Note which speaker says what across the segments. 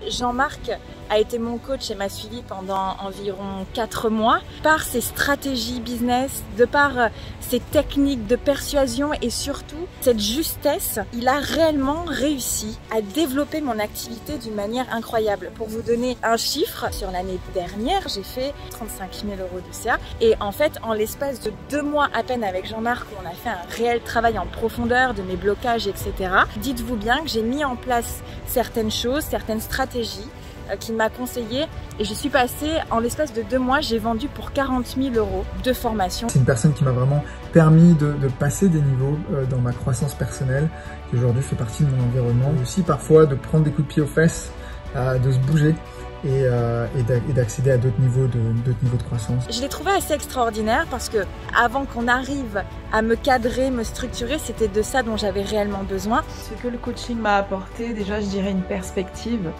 Speaker 1: Jean-Marc a été mon coach et m'a suivi pendant environ 4 mois. Par ses stratégies business, de par ses techniques de persuasion et surtout cette justesse, il a réellement réussi à développer mon activité d'une manière incroyable. Pour vous donner un chiffre, sur l'année dernière, j'ai fait 35 000 € de CA et en fait, en l'espace de 2 mois à peine avec Jean-Marc, où on a fait un réel travail en profondeur de mes blocages, etc. Dites-vous bien que j'ai mis en place certaines choses, certaines stratégies qu'il m'a conseillé et je suis passée, en l'espace de 2 mois, j'ai vendu pour 40 000 € de formation.
Speaker 2: C'est une personne qui m'a vraiment permis de passer des niveaux dans ma croissance personnelle, qui aujourd'hui fait partie de mon environnement. Aussi parfois de prendre des coups de pied aux fesses, de se bouger et d'accéder à d'autres niveaux de croissance.
Speaker 1: Je l'ai trouvé assez extraordinaire parce que avant qu'on arrive à me cadrer, me structurer, c'était de ça dont j'avais réellement besoin.
Speaker 3: Ce que le coaching m'a apporté, déjà je dirais une perspective,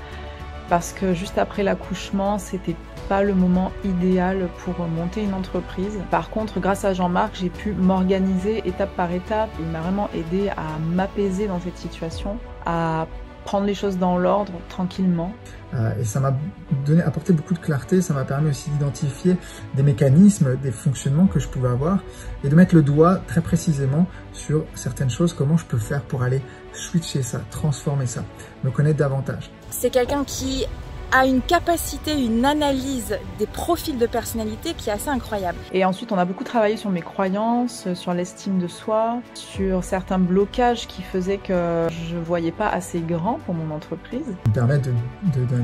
Speaker 3: parce que juste après l'accouchement, c'était pas le moment idéal pour monter une entreprise. Par contre, grâce à Jean-Marc, j'ai pu m'organiser étape par étape. Il m'a vraiment aidé à m'apaiser dans cette situation, à prendre les choses dans l'ordre tranquillement.
Speaker 2: Et ça m'a apporté beaucoup de clarté, ça m'a permis aussi d'identifier des mécanismes, des fonctionnements que je pouvais avoir et de mettre le doigt très précisément sur certaines choses, comment je peux faire pour aller switcher ça, transformer ça, me connaître davantage.
Speaker 1: C'est quelqu'un qui a une capacité, une analyse des profils de personnalité qui est assez incroyable.
Speaker 3: Et ensuite, on a beaucoup travaillé sur mes croyances, sur l'estime de soi, sur certains blocages qui faisaient que je ne voyais pas assez grand pour mon entreprise.
Speaker 2: Ça me permet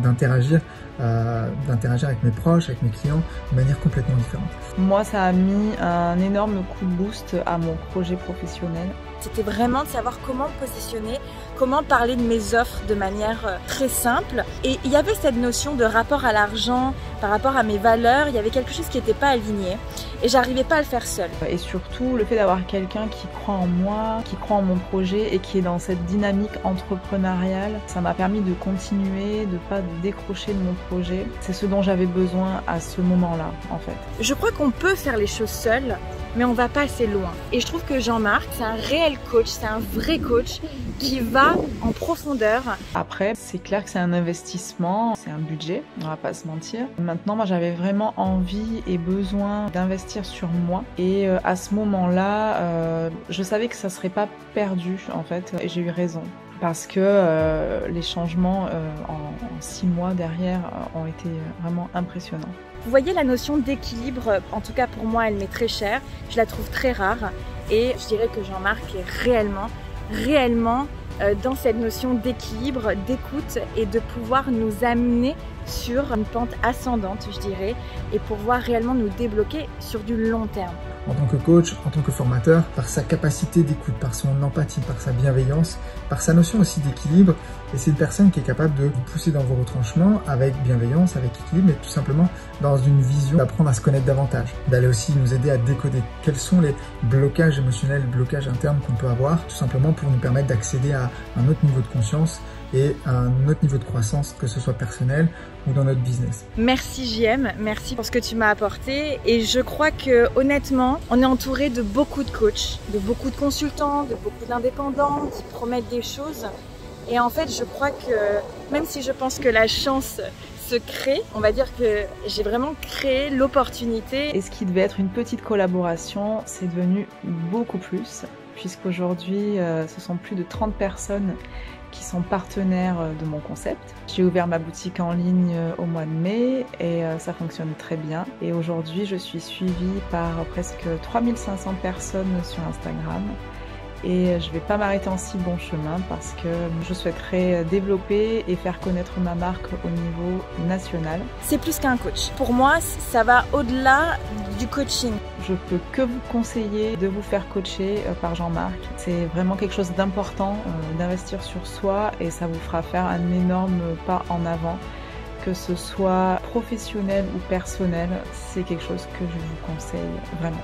Speaker 2: d'interagir avec mes proches, avec mes clients de manière complètement différente.
Speaker 3: Moi, ça a mis un énorme coup de boost à mon projet professionnel.
Speaker 1: C'était vraiment de savoir comment me positionner, comment parler de mes offres de manière très simple. Et il y avait cette notion de rapport à l'argent, par rapport à mes valeurs, il y avait quelque chose qui n'était pas aligné et j'arrivais pas à le faire seule.
Speaker 3: Et surtout, le fait d'avoir quelqu'un qui croit en moi, qui croit en mon projet et qui est dans cette dynamique entrepreneuriale, ça m'a permis de continuer, de pas décrocher de mon projet. C'est ce dont j'avais besoin à ce moment-là, en fait.
Speaker 1: Je crois qu'on peut faire les choses seul, mais on va pas assez loin. Et je trouve que Jean-Marc, c'est un réel coach, c'est un vrai coach qui va en profondeur.
Speaker 3: Après, c'est clair que c'est un investissement, c'est un budget, on va pas se mentir. Maintenant, moi, j'avais vraiment envie et besoin d'investir sur moi. Et à ce moment-là, je savais que ça serait pas perdu, en fait, et j'ai eu raison. Parce que les changements en 6 mois derrière ont été vraiment impressionnants.
Speaker 1: Vous voyez, la notion d'équilibre, en tout cas pour moi, elle m'est très chère. Je la trouve très rare et je dirais que Jean-Marc est réellement dans cette notion d'équilibre, d'écoute et de pouvoir nous amener sur une pente ascendante, je dirais, et pouvoir réellement nous débloquer sur du long terme.
Speaker 2: En tant que coach, en tant que formateur, par sa capacité d'écoute, par son empathie, par sa bienveillance, par sa notion aussi d'équilibre. Et c'est une personne qui est capable de vous pousser dans vos retranchements avec bienveillance, avec équilibre, et tout simplement dans une vision d'apprendre à se connaître davantage. D'aller aussi nous aider à décoder quels sont les blocages émotionnels, blocages internes qu'on peut avoir, tout simplement pour nous permettre d'accéder à un autre niveau de conscience et à un autre niveau de croissance, que ce soit personnel ou dans notre business.
Speaker 1: Merci JM, merci pour ce que tu m'as apporté et je crois que honnêtement, on est entouré de beaucoup de coachs, de beaucoup de consultants, de beaucoup d'indépendants qui promettent des choses et en fait je crois que même si je pense que la chance se crée, on va dire que j'ai vraiment créé l'opportunité.
Speaker 3: Et ce qui devait être une petite collaboration, c'est devenu beaucoup plus puisqu'aujourd'hui ce sont plus de 30 personnes qui sont partenaires de mon concept. J'ai ouvert ma boutique en ligne au mois de mai et ça fonctionne très bien. Et aujourd'hui, je suis suivie par presque 3500 personnes sur Instagram. Et je ne vais pas m'arrêter en si bon chemin parce que je souhaiterais développer et faire connaître ma marque au niveau national.
Speaker 1: C'est plus qu'un coach. Pour moi, ça va au-delà du coaching.
Speaker 3: Je peux que vous conseiller de vous faire coacher par Jean-Marc. C'est vraiment quelque chose d'important d'investir sur soi et ça vous fera faire un énorme pas en avant. Que ce soit professionnel ou personnel, c'est quelque chose que je vous conseille vraiment.